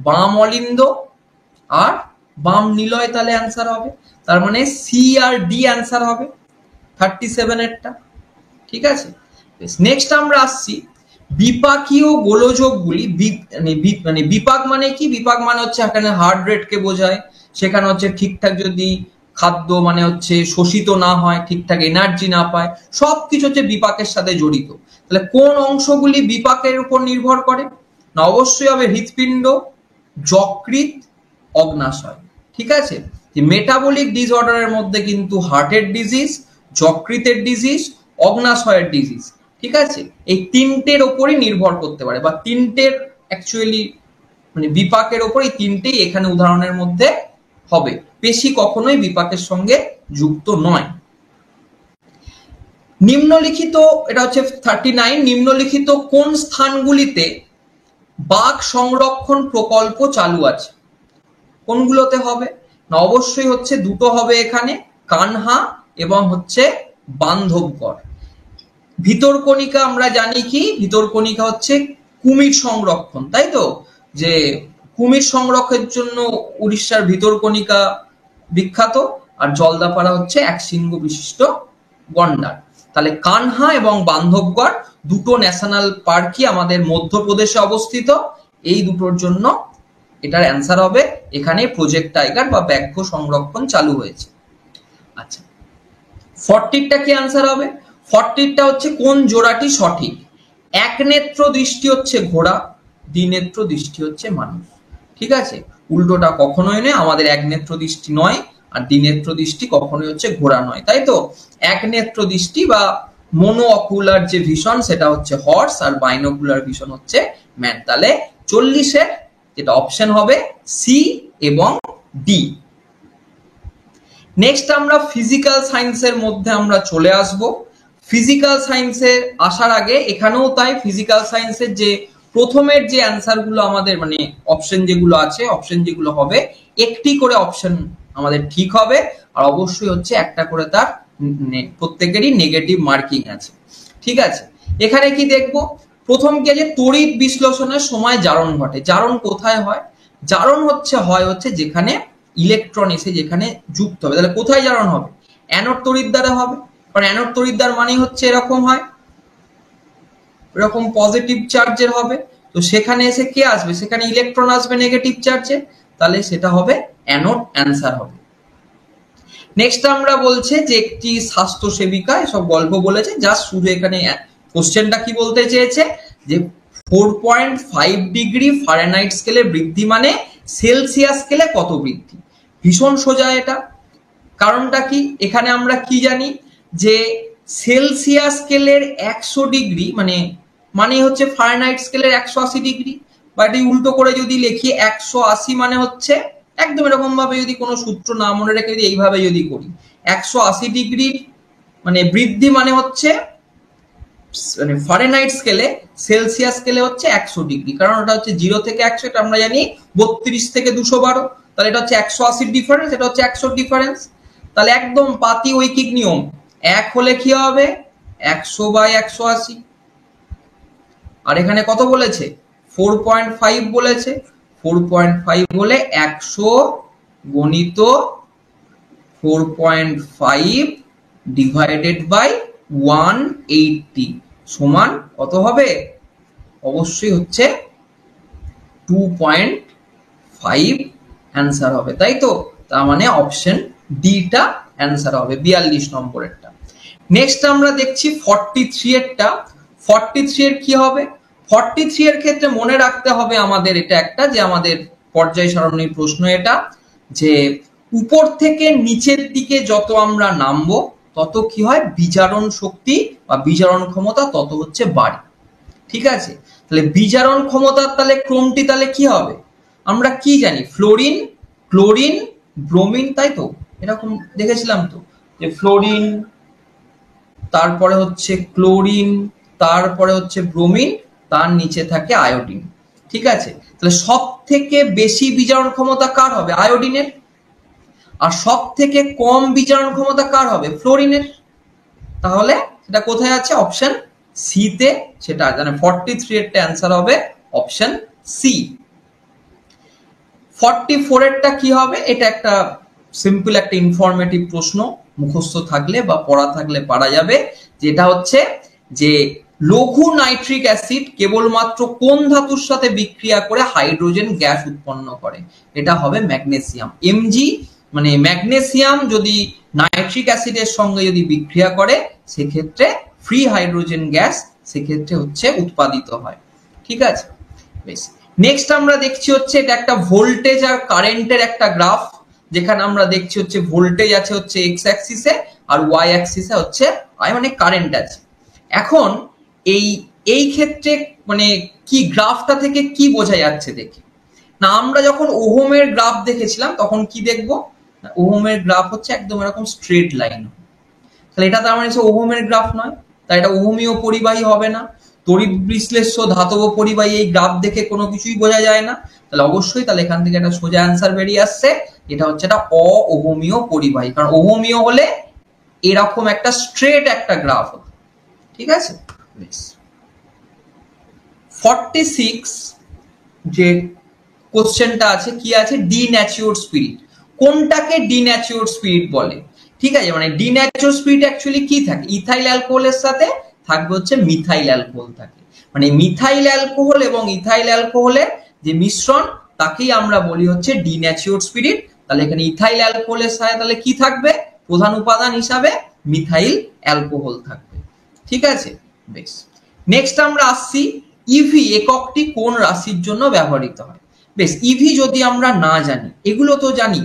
বাম অলিন্দ আর বাম নিলয়, তাহলে অ্যান্সার হবে। তার মানে সি আর ডি অ্যান্সার হবে 37 এরটা। ঠিক আছে, নেক্সট আমরা আসছি বিপাকীয় গোলযোগগুলি। মানে বিপাক মানে কি? বিপাক মানে হচ্ছে এখানে হার্ট রেটকে বোঝায়। সেখানে হচ্ছে ঠিকঠাক যদি খাদ্য মানে হচ্ছে শোষিত না হয়, ঠিকঠাক এনার্জি না পায়, সবকিছু হচ্ছে বিপাকের সাথে জড়িত। তাহলে কোন অংশগুলি বিপাকের উপর নির্ভর করে? না অবশ্যই হবে হৃৎপিণ্ড, যকৃৎ, অগ্নাশয়। ঠিক আছে, মেটাবলিক ডিসঅর্ডারের মধ্যে কিন্তু হার্টের ডিজিজ, যকৃতের ডিজিজ, অগ্নাশয়ের ডিজিজ, ঠিক আছে, এই তিনটের ওপরই নির্ভর করতে পারে, বা তিনটের অ্যাকচুয়ালি মানে বিপাকের ওপর এই তিনটেই এখানে উদাহরণের মধ্যে হবে। পেশি কখনোই বিপাকের সঙ্গে যুক্ত নয়। নিম্নলিখিত, এটা হচ্ছে 39, নিম্নলিখিত কোন স্থানগুলিতে বাঘ সংরক্ষণ প্রকল্প চালু আছে? কোনগুলোতে হবে না? অবশ্যই হচ্ছে দুটো হবে এখানে, কানহা এবং হচ্ছে বান্ধবগড়। ভিতরকণিকা আমরা জানি কি, ভিতরকণিকা হচ্ছে কুমির সংরক্ষণ, তাই তো? যে কুমির সংরক্ষণের জন্য উড়িষ্যার ভিতরকণিকা বিখ্যাত, আর জলদাপাড়া হচ্ছে এক শৃঙ্গ বিশিষ্ট গন্ডার। তাহলে কানহা এবং বান্ধবগড় দুটো ন্যাশনাল পার্কই আমাদের মধ্যপ্রদেশে অবস্থিত। এই দুটোর জন্য এটার অ্যান্সার হবে এখানে প্রজেক্ট টাইগার বা ব্যাঘ্র সংরক্ষণ চালু হয়েছে। আচ্ছা, 40টা কি অ্যান্সার হবে? 40টা হচ্ছে কোন জোড়াটি সঠিক? এক নেত্র দৃষ্টি হচ্ছে ঘোড়া, দ্বিনেত্র দৃষ্টি হচ্ছে মানুষ। ঠিক আছে, উল্টোটা কখনোই নয়, আমাদের এক নেত্র দৃষ্টি নয় আর দ্বিনেত্র দৃষ্টি কখনোই হচ্ছে ঘোড়া নয়, তাই তো? এক নেত্র দৃষ্টি বা মোনো অকুলার যে ভিশন সেটা হচ্ছে হর্স, আর বাইনোকুলার ভিশন হচ্ছে ম্যান। তাহলে 40-এর যেটা অপশন হবে সি এবং ডি। নেক্সট আমরা ফিজিক্যাল সায়েন্সের মধ্যে আমরা চলে আসব। ফিজিক্যাল সায়েন্সে আসার আগে এখানেও তাই, ফিজিক্যাল সায়েন্সের যে প্রথমের যে অ্যান্সার গুলো আমাদের মানে অপশন যেগুলো আছে, অপশন যেগুলো হবে, একটি করে অপশন আমাদের ঠিক হবে, আর অবশ্যই হচ্ছে একটা করে তার প্রত্যেকেরই নেগেটিভ মার্কিং আছে। ঠিক আছে, এখানে কি দেখবো, প্রথম কি আছে, তড়িৎ বিশ্লেষণের সময় জারণ ঘটে। জারণ কোথায় হয়? জারণ হচ্ছে যেখানে ইলেকট্রন এসে যেখানে যুক্ত হবে। তাহলে কোথায় জারণ হবে? অ্যানোড তড়িৎ দ্বারা হবে, কারণ অ্যানোড তড়িৎ দ্বার মানে হচ্ছে এরকম হয়, এরকম পজিটিভ চার্জের হবে। তো সেখানে এসে কে আসবে? সেখানে ইলেকট্রন আসবে নেগেটিভ চার্জে, তাহলে সেটা হবে অ্যানোড, অ্যান্সার হবে। নেক্সট আমরা বলছে যে একটি স্বাস্থ্য সেবিকা, এসব গল্প বলেছে, জাস্ট শুধু এখানে কোশ্চেনটা কি বলতে চেয়েছে যে 4.5 ডিগ্রি ফারেনহাইট স্কেলে বৃদ্ধি মানে সেলসিয়াস স্কেলে কত বৃদ্ধি। ভীষণ সোজা এটা। কারণটা কি, এখানে আমরা কি জানি যে সেলসিয়াস স্কেলের 100 ডিগ্রি মানে হচ্ছে ফারেনহাইট স্কেলের 180 ডিগ্রি, বা এটি উল্টো করে যদি লিখি 180 মানে হচ্ছে একদম এরকম ভাবে, যদি কোনো সূত্র না মনে রেখে যদি এইভাবে যদি করি, 180 ডিগ্রি মানে বৃদ্ধি মানে হচ্ছে মানে ফারেনহাইট স্কেলে, সেলসিয়াস স্কেলে হচ্ছে 100 ডিগ্রি, কারণ ওটা হচ্ছে 0 থেকে 100, এটা আমরা জানি 32 থেকে 212, তাহলে এটা হচ্ছে 180 ডিফারেন্স, এটা হচ্ছে 100 ডিফারেন্স। তাহলে একদম পাতি ঐকিক নিয়ম, 1 হলে কি হবে 100/180, আর এখানে কত বলেছে 4.5 বলেছে, 4.5 হলে 100 গণিত 4.5 ডিভাইডেড বাই 180 সমান কত হবে? অবশ্যই হচ্ছে 2.5 অ্যান্সার হবে, তাই তো? তার মানে অপশন ডিটা অ্যান্সার হবে 42 নম্বরেরটা। নেক্সট আমরা দেখছি 43 এরটা। 43 এর কি হবে? 43 এর ক্ষেত্রে মনে রাখতে হবে আমাদের এটা একটা, যে আমাদের পর্যায় সারণীর প্রশ্ন এটা, যে উপর থেকে নিচের দিকে যত আমরা নামবো তত কি হয়, বিজারণ শক্তি বা বিজারণ ক্ষমতা তত হচ্ছে বাড়ে। ঠিক আছে, তাহলে বিজারণ ক্ষমতার তাহলে ক্রমটি তাহলে কি হবে? আমরা কি জানি, ফ্লোরিন, ক্লোরিন, ব্রোমিন, তাই তো? এরকম দেখেছিলাম তো, যে ফ্লোরিন, তারপরে হচ্ছে ক্লোরিন, তারপরে হচ্ছে ব্রোমিন, তার নিচে থাকে আয়োডিন। ঠিক আছে, তাহলে সব থেকে বেশি বিজারণ ক্ষমতা কার হবে? আয়োডিনের। আর সব থেকে কম বিজারণ ক্ষমতা কার হবে? ফ্লোরিনের। তাহলে সেটা কোথায় আছে? অপশন সি তে সেটা আছে, মানে 43 এরটা অ্যান্সার হবে অপশন সি। 44 এরটা কি হবে? এটা একটা সিম্পল একটা ইনফরমেটিভ প্রশ্ন, মুখস্থ থাকলে বা পড়া থাকলে পারা যাবে, যেটা হচ্ছে যে লঘু নাইট্রিক অ্যাসিড কেবলমাত্র কোন ধাতুর সাথে বিক্রিয়া করে হাইড্রোজেন গ্যাস উৎপন্ন করে? এটা হবে ম্যাগনেসিয়াম। এমজি মানে ম্যাগনেসিয়াম যদি নাইট্রিক অ্যাসিডের সঙ্গে যদি বিক্রিয়া করে সেক্ষেত্রে ফ্রি হাইড্রোজেন গ্যাস সেক্ষেত্রে হচ্ছে উৎপাদিত হয়। ঠিক আছে, বেশ। নেক্সট আমরা দেখছি হচ্ছে এটা একটা ভোল্টেজ আর কারেন্টের একটা গ্রাফ, যেখানে আমরা দেখছি হচ্ছে ভোল্টেজ আছে হচ্ছে এক্স অ্যাক্সিসে আর ওয়াই অ্যাক্সিসে হচ্ছে মানে কারেন্ট আছে। এখন এই ক্ষেত্রে মানে কি গ্রাফটা থেকে কি বোঝা যাচ্ছে দেখি না, আমরা যখন ওহমের গ্রাফ দেখেছিলাম তখন কি দেখবো, ওহমের গ্রাফ হচ্ছে একদম এরকম স্ট্রেট লাইন। তাহলে এটা তার মানে ওহমের গ্রাফ নয়, তাই এটা ওহমীয় পরিবাহী হবে না। তড়িৎ বিশ্লেষ্য ধাতব পরিবাহী এই গ্রাফ দেখে কোনো কিছুই বোঝা যায় না, তাহলে অবশ্যই তাহলে এখান থেকে একটা সোজা অ্যান্সার বেরিয়ে আসছে, এটা হচ্ছে একটা অওহমীয় পরিবাহী, কারণ ওহমীয় হলে এরকম একটা স্ট্রেট একটা গ্রাফ হতো। ঠিক আছে, 46 যে কোশ্চেনটা আছে কি আছে, ডিন্যাচুরড স্পিরিট। কোনটাকে ডিন্যাচুরড স্পিরিট বলে? ঠিক আছে, মানে ডিন্যাচুরড স্পিরিট অ্যাকচুয়ালি কি থাকে, ইথাইল অ্যালকোহলের সাথে থাকবে হচ্ছে মিথাইল অ্যালকোহল থাকে, মানে মিথাইল অ্যালকোহল এবং ইথাইল অ্যালকোহলের যে মিশ্রণ তাকেই আমরা বলি হচ্ছে ডিন্যাচুরড স্পিরিট। তাহলে এখানে ইথাইল অ্যালকোহলের সাথে তাহলে কি থাকবে, প্রধান উপাদান হিসাবে মিথাইল অ্যালকোহল থাকবে। ঠিক আছে, বেশ। নেক্সট আমরা আসছি ইভি এককটি কোন রাশির জন্য ব্যবহৃত হয়। বেশ, ইভি যদি আমরা না জানি, এগুলো তো জানি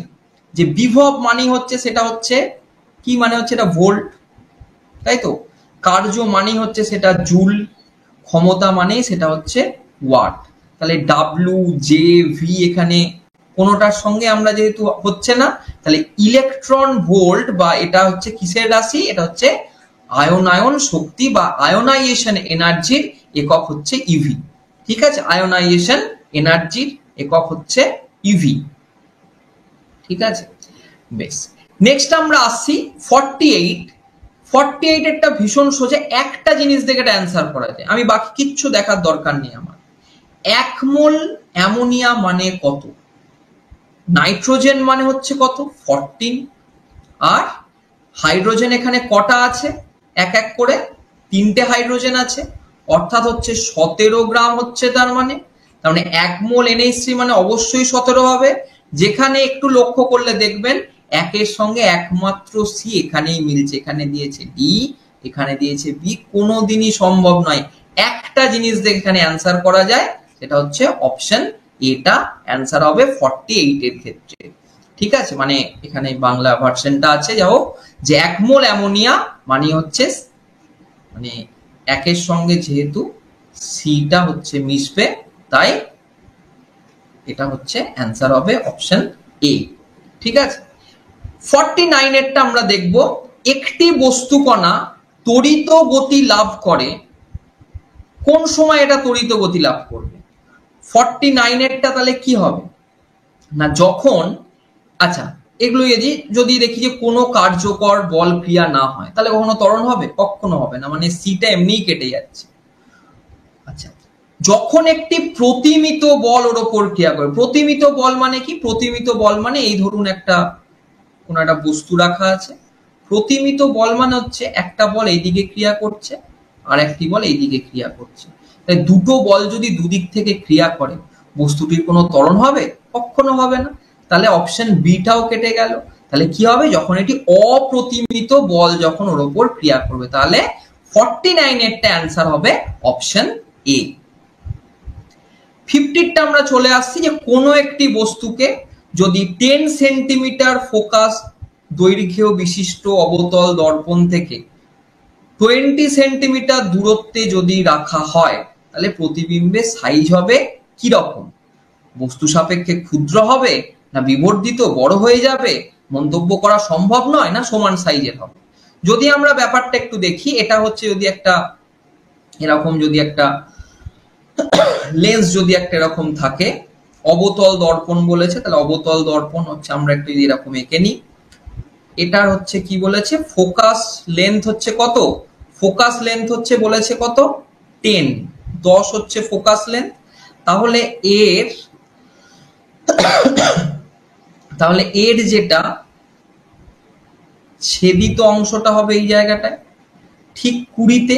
যে বিভব মানে হচ্ছে সেটা হচ্ছে কি, মানে হচ্ছে এটা ভোল্ট, তাই তো? কার্য মানে হচ্ছে সেটা জুল, ক্ষমতা মানে সেটা হচ্ছে ওয়াট। তাহলে ডাব্লু জে ভি এখানে কোনোটার সঙ্গে আমরা যেহেতু হচ্ছে না, তাহলে ইলেকট্রন ভোল্ট বা এটা হচ্ছে কিসের রাশি, এটা হচ্ছে আয়নায়ন শক্তি বা আয়নাইজেশন এনার্জির একক হচ্ছে ইভি। ঠিক আছে, আয়নাইজেশন এনার্জির একক হচ্ছে ইভি। ঠিক আছে, বেশ। নেক্সট আমরা আসছি 48 একটা ভীষণ সোজা, একটা জিনিস দেখে এটা অ্যান্সার করা যায়, আমি বাকি কিচ্ছু দেখার দরকার নেই আমার। 1 মোল অ্যামোনিয়া মানে কত? নাইট্রোজেন মানে হচ্ছে কত? 14। আর হাইড্রোজেন এখানে কটা আছে? এক এক করে 3টে হাইড্রোজেন আছে, অর্থাৎ হচ্ছে 17 গ্রাম হচ্ছে। তার মানে 1 মোল NH3 মানে অবশ্যই 17 হবে। যেখানে একটু লক্ষ্য করলে দেখবেন একের সঙ্গে একমাত্র সি এখানেই মিলছে, এখানে দিয়েছে ডি, এখানে দিয়েছে বি। কোনোদিনই সম্ভব নয় একটা জিনিস দেখে এখানে অ্যান্সার করা যায়, সেটা হচ্ছে অপশন এটা অ্যান্সার হবে 48 এর ক্ষেত্রে। ঠিক আছে, মানে এখানে বাংলা ভার্সনটা আছে যাও, যে 1 মোল অ্যামোনিয়া মানে হচ্ছে মানে একের সঙ্গে যেহেতু সিটা হচ্ছে মিশবে, তাই এটা হচ্ছে অ্যান্সার হবে অপশন এ। ঠিক আছে, 49 এরটা আমরা দেখব, একটি বস্তুকণা তড়িৎ গতি লাভ করে, কোন সময় এটা তড়িৎ গতি লাভ করবে? 49 এরটা তাহলে কি হবে না, যখন, আচ্ছা এগুলো যদি দেখি যে কোনো কার্যকর বল ক্রিয়া না হয়, তাহলে কখনো ত্বরণ হবে? কখনো হবে না, মানে সিটা এমনিই কেটে যাচ্ছে। আচ্ছা, যখন একটি প্রতিমিত বল ওর ওপর ক্রিয়া করে, প্রতিমিত বল মানে কি? প্রতিমিত বল মানে এই ধরুন একটা কোন একটা বস্তু রাখা আছে, প্রতিমিত বল মানে হচ্ছে একটা বল এইদিকে ক্রিয়া করছে আর একটি বল এইদিকে ক্রিয়া করছে। তাই দুটো বল যদি দুদিক থেকে ক্রিয়া করে, বস্তুটির কোনো ত্বরণ হবে? কখনো হবে না। তাহলে অপশন বিটাও কেটে গেল। তাহলে কি হবে? যখন এটি অপ্রতিমিত বল যখন ওর ওপর ক্রিয়া করবে, তাহলে 49 এরটা অ্যান্সার হবে অপশন এ। 50টা আমরা চলে আসছি, যে কোনো একটি বস্তুকে যদি 10 সেন্টিমিটার ফোকাস দৈর্ঘ্য বিশিষ্ট অবতল দর্পণ থেকে 20 সেন্টিমিটার দূরত্বে যদি রাখা হয়, তাহলে প্রতিবিম্বের সাইজ হবে কি রকম? বস্তু সাপেক্ষে ক্ষুদ্র হবে না বিবর্ধিত বড় হয়ে যাবে? মন্তব্য করা সম্ভব নয়, না সমান সাইজের হবে? যদি আমরা ব্যাপারটা একটু দেখি, এটা হচ্ছে যদি একটা এরকম, যদি একটা লেন্স যদি একটা এরকম থাকে, অবতল দর্পণ বলেছে, তাহলে অবতল দর্পণ হচ্ছে, আমরা একটু এরকম এঁকে নিই। এটার হচ্ছে কি বলেছে? ফোকাস লেন্থ হচ্ছে কত? ফোকাস লেন্থ হচ্ছে বলেছে কত? 10 হচ্ছে ফোকাস লেন্থ। তাহলে এর যেটা ছেদিত অংশটা হবে এই জায়গাটায় ঠিক 20-তে।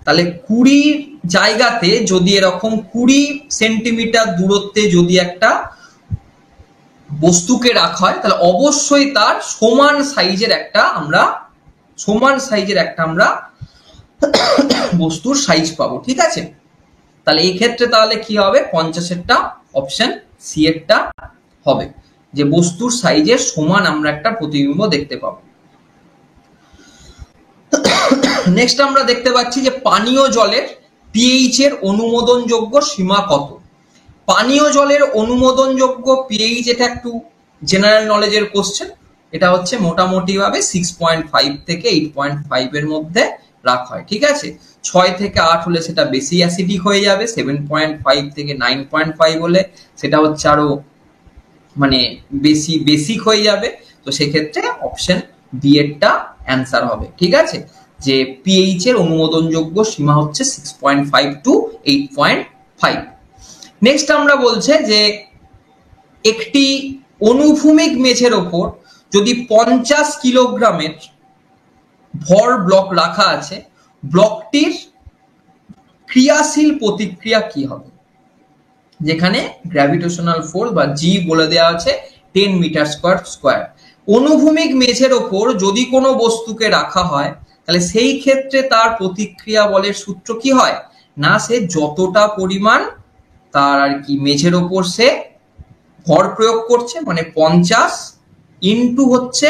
তাহলে 20 জায়গাতে যদি এরকম 20 সেন্টিমিটার দূরত্বে যদি একটা বস্তুকে রাখা হয়, তাহলে অবশ্যই তার সমান সাইজের একটা আমরা বস্তুর সাইজ পাবো। ঠিক আছে, তাহলে এই ক্ষেত্রে তাহলে কি হবে? 50-এরটা অপশন সি এরটা হবে, যে বস্তুর সাইজের সমান আমরা একটা প্রতিবিম্ব দেখতে পাবো। নেক্সট আমরা দেখতে পাচ্ছি যে পানীয় জলের পিএইচ এর অনুমোদনযোগ্য সীমা কত? পানীয় জলের অনুমোদনযোগ্য পিএইচ, এটা একটু জেনারেল নলেজের কোশ্চেন। এটা হচ্ছে মোটামুটি ভাবে 6.5 থেকে 8.5 এর মধ্যে রাখা হয়। ঠিক আছে, 6 থেকে 8 হলে সেটা বেশি অ্যাসিডিক হয়ে যাবে, 7.5 থেকে 9.5 হলে সেটা হচ্ছে আরো মানে বেশি বেসিক হয়ে যাবে। তো সেক্ষেত্রে অপশন বি এরটা অ্যান্সার হবে। ঠিক আছে, যে পিএইচ এর অনুমোদনযোগ্য সীমা হচ্ছে 6.5 টু 8.5। নেক্সট আমরা বলছে যে একটি অনুভূমিক মেঝের ওপর যদি 50 কিলোগ্রামের ভর ব্লক রাখা আছে, ব্লকটির ক্রিয়াশীল প্রতিক্রিয়া কি হবে? যেখানে গ্র্যাভিটেশনাল ফোর্স বা জি বলে দেওয়া আছে 10 মিটার স্কয়ার। অনুভূমিক মেঝের ওপর যদি কোনো বস্তুকে রাখা হয়, তাহলে সেই ক্ষেত্রে তার প্রতিক্রিয়া বলের সূত্র কি হয় না, সে যতটা পরিমাণ তার আর কি মেঝের ওপর সে ভর প্রয়োগ করছে, মানে 50 ইন্টু হচ্ছে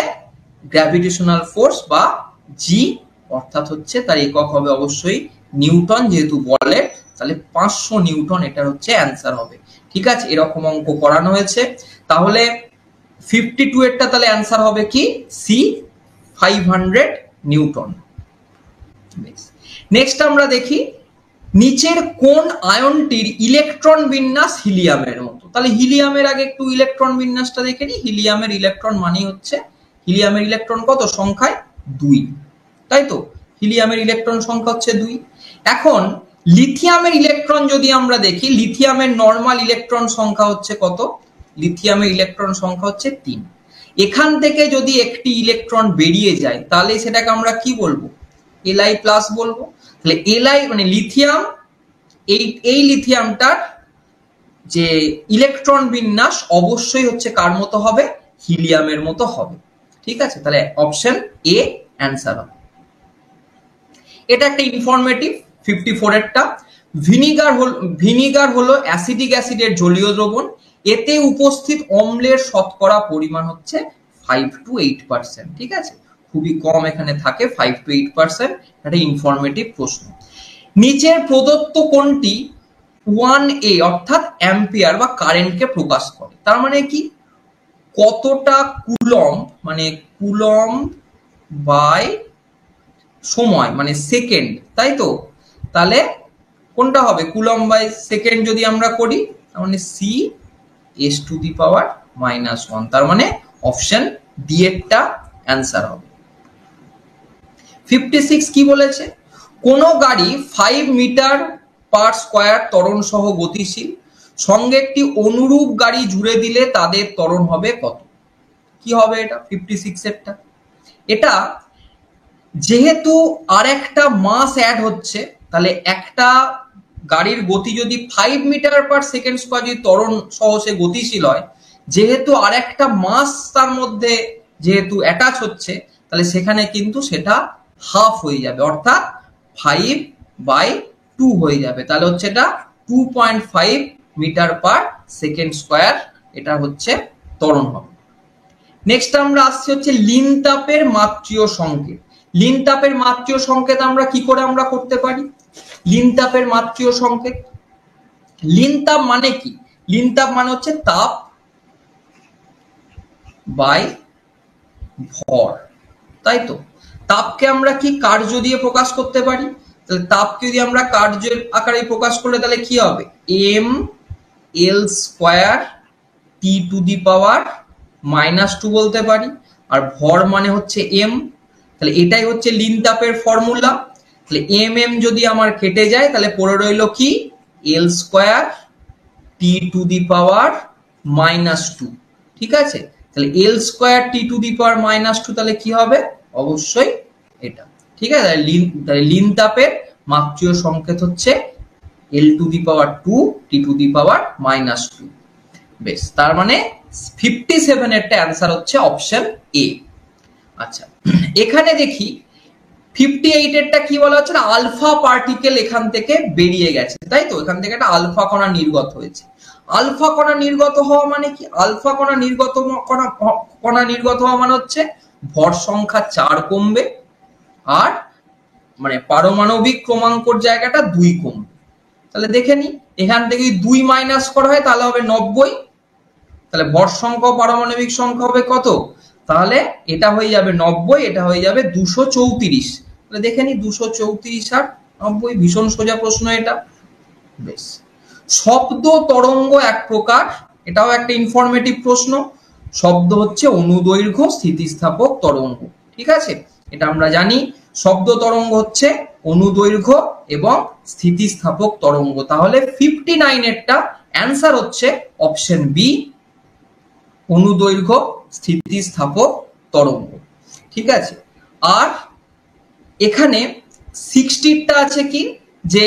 গ্র্যাভিটেশনাল ফোর্স বা জি, অর্থাৎ হচ্ছে তার একক হবে অবশ্যই নিউটন, যেহেতু বলের, তাহলে 500 নিউটন এটার হচ্ছে অ্যান্সার হবে। ঠিক আছে, এরকম অঙ্ক করানো হয়েছে। তাহলে 52 এরটা তাহলে অ্যান্সার হবে কি? C, 500 Newton. নেক্সট আমরা দেখি নিচের কোন আয়নটির ইলেকট্রন বিন্যাস হিলিয়ামের মতো? তাহলে হিলিয়ামের আগে একটু ইলেকট্রন বিন্যাসটা দেখে নিই। হিলিয়ামের ইলেকট্রন মানে হচ্ছে, হিলিয়ামের ইলেকট্রন কত সংখ্যায়? 2, তাই তো? হিলিয়ামের ইলেকট্রন সংখ্যা হচ্ছে 2। এখন লিথিয়ামের ইলেকট্রন যদি আমরা দেখি, লিথিয়ামের নর্মাল ইলেকট্রন সংখ্যা হচ্ছে কত? লিথিয়ামের ইলেকট্রন সংখ্যা হচ্ছে 3। এখান থেকে যদি একটি ইলেকট্রন বেরিয়ে যায় তাহলে সেটাকে আমরা কি বলবো? Li প্লাস বলবো। তাহলে Li মানে লিথিয়াম, এই লিথিয়ামটার যে ইলেকট্রন বিন্যাস অবশ্যই হচ্ছে কার মতো হবে? হিলিয়ামের মতো হবে। ঠিক আছে, তাহলে অপশন এ অ্যান্সার হবে। এটা একটা ইনফরমেটিভ 54 এরটা। ভিনিগার হলো অ্যাসিডিক অ্যাসিডের জলীয় দ্রবণ। এতে উপস্থিত অম্লের শতকরা পরিমাণ হচ্ছে 5 to 8%। ঠিক আছে, খুবই কম এখানে থাকে, 5 to 8%। একটা ইনফরমেটিভ প্রশ্ন। নিচের প্রদত্ত কোনটি 1A অর্থাৎ অ্যাম্পিয়ার বা কারেন্টকে প্রকাশ করে? তার মানে কি? কতটা কুলম্ব, মানে কুলম্ব বাই সময় মানে সেকেন্ড, তাই তো? তাহলে কোনটা হবে? কুলম্ব বাই সেকেন্ড যদি আমরা করি তার মানে সি এস টু দি পাওয়ার -1। তার মানে অপশন ডি এরটা অ্যান্সার হবে। 56 কি বলেছে? কোন গাড়ি 5 মিটার পার স্কয়ার ত্বরণ সহ গতিশীল, সঙ্গে একটি অনুরূপ গাড়ি জুড়ে দিলে তাদের ত্বরণ হবে কত? কি হবে এটা 56 এরটা? এটা যেহেতু আরেকটা মাস অ্যাড হচ্ছে, তাহলে একটা গাড়ির গতি যদি 5 মিটার পার সেকেন্ড স্কয়ার যদি ত্বরণ সহ সে গতিশীল হয়, যেহেতু আরেকটা মাস তার মধ্যে যেহেতু অ্যাটাচ হচ্ছে, তাহলে সেখানে কিন্তু সেটা হাফ হয়ে যাবে, অর্থাৎ 5/2 হয়ে যাবে। তাহলে হচ্ছে এটা 2.5 মিটার পার সেকেন্ড স্কয়ার, এটা হচ্ছে ত্বরণ হবে। নেক্সট আমরা আসছি হচ্ছে লিন তাপের মাত্রীয় সংকেত। লিন তাপের মাত্রীয় সংকেত আমরা কি করে আমরা করতে পারি? লিন তাপের মাত্রীয় সংকেত, লিন তাপ মানে কি? লিন তাপ মানে হচ্ছে তাপ বাই ভর, তাই তো? তাপকে আমরা কি কার্য দিয়ে প্রকাশ করতে পারি? তাহলে তাপকে যদি আমরা কার্যের আকারে প্রকাশ করলে তাহলে কি হবে? M L square T to the power -2 বলতে পারি। আর ভর মানে হচ্ছে এম। তাহলে এটাই হচ্ছে লিন তাপের ফর্মুলা। তাহলে এম এম যদি আমার কেটে যায় তাহলে পড়ে রইল কি? এল square T to the power -2। ঠিক আছে, তাহলে এল square T to the power -2 তাহলে কি হবে? অবশ্যই এটা। ঠিক আছে, তাহলে লিন তাপের মাত্রীয় সংকেত হচ্ছে L two the power 2 T to the power -2। বেশ, তার মানে 57 এরটা অ্যান্সার হচ্ছে অপশন এ। আচ্ছা, এখানে দেখি 58 এরটা কি বলা হচ্ছে? আলফা পার্টিকেল এখান থেকে বেরিয়ে গেছে, তাই তো? এখান থেকে একটা আলফা কণা নির্গত হয়েছে। আলফা কণা নির্গত হওয়া মানে কি? আলফা কণা নির্গত হওয়া মানে হচ্ছে ভর সংখ্যা 4 কমবে, আর মানে পারমাণবিক ক্রমাঙ্কর জায়গাটা 2 কমবে। তাহলে দেখে নি, এখান থেকে 2 মাইনাস করা হয় তাহলে হবে 90। তাহলে ভর সংখ্যা পারমাণবিক সংখ্যা হবে কত? তাহলে এটা হয়ে যাবে 90, এটা হয়ে যাবে 234। তাহলে দেখে নি 234 আর 90, ভীষণ সোজা প্রশ্ন এটা। বেশ, শব্দ তরঙ্গ এক প্রকার, এটাও একটা ইনফরমেটিভ প্রশ্ন। শব্দ হচ্ছে অনুদৈর্ঘ্য স্থিতিস্থাপক তরঙ্গ। ঠিক আছে, এটা আমরা জানি। শব্দ তরঙ্গ হচ্ছে অনুদৈর্ঘ্য এবং স্থিতিস্থাপক তরঙ্গ। তাহলে 59 এরটা অ্যান্সার হচ্ছে অপশন বি, অনুদৈর্ঘ্য স্থিতিস্থাপক তরঙ্গ। ঠিক আছে, আর এখানে 60টা আছে কি? যে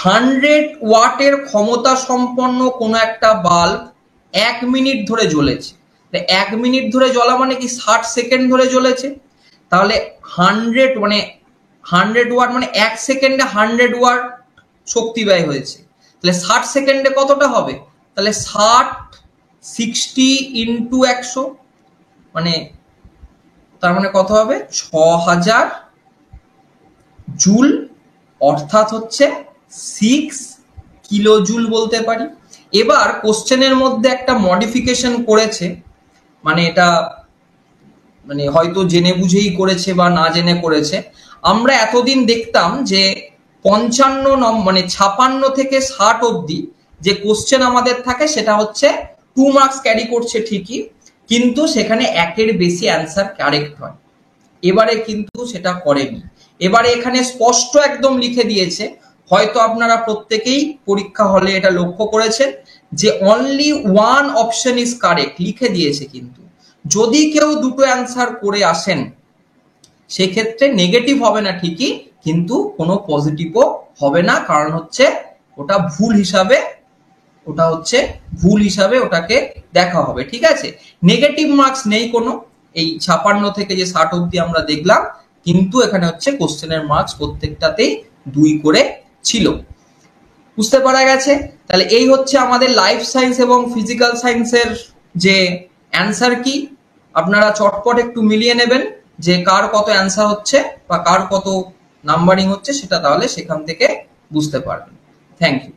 100 ওয়াটের ক্ষমতা সম্পন্ন কোন একটা বাল্ব 1 মিনিট ধরে জ্বলেছে। 1 মিনিট ধরে জ্বলা মানে কি? 60 সেকেন্ড ধরে জ্বলেছে। তাহলে 100 মানে 100 ওয়াট মানে 1 সেকেন্ডে 100 ওয়াট শক্তি ব্যয় হয়েছে। তাহলে 60 সেকেন্ডে কতটা হবে? তাহলে 60 ইন্টু 100 মানে তার মানে কত হবে? 6000 জুল, অর্থাৎ হচ্ছে 6 কিলো জুল বলতে পারি। এবার কোশ্চেনের মধ্যে একটা মডিফিকেশন করেছে, মানে এটা মানে হয়তো জেনে বুঝেই করেছে বা না জেনে করেছে। আমরা এতদিন দেখতাম যে 55 মানে 56 থেকে 60 অবধি যে কোশ্চেন আমাদের থাকে সেটা হচ্ছে 2 মার্কস ক্যারি করছে ঠিকই, কিন্তু সেখানে 1 এর বেশি অ্যান্সার কারেক্ট হয়। এবারে কিন্তু সেটা করেনি। এবারে এখানে স্পষ্ট একদম লিখে দিয়েছে, হয়তো আপনারা প্রত্যেকেই পরীক্ষা হলে এটা লক্ষ্য করেছেন যে only one option is correct লিখে দিয়েছে। কিন্তু যদি কেউ দুটো অ্যান্সার করে আসেন সেক্ষেত্রে নেগেটিভ হবে না ঠিকই, কিন্তু কোনো পজিটিভও হবে না, কারণ হচ্ছে ওটা ভুল হিসাবে ওটাকে দেখা হবে। ঠিক আছে, নেগেটিভ মার্কস নেই কোনো, এই 56 থেকে যে 60 অব্দি আমরা দেখলাম, কিন্তু এখানে হচ্ছে কোশ্চেনের মার্কস প্রত্যেকটাতেই 2 করে ছিল। বুঝতে পারা গেছে? তাহলে এই হচ্ছে আমাদের লাইফ সায়েন্স এবং ফিজিক্যাল সায়েন্সের যে অ্যান্সার কি, আপনারা চটপট একটু মিলিয়ে নেবেন যে কার কত অ্যান্সার হচ্ছে বা কার কত নাম্বারিং হচ্ছে, সেটা তাহলে সেখান থেকে বুঝতে পারবেন। Thank you.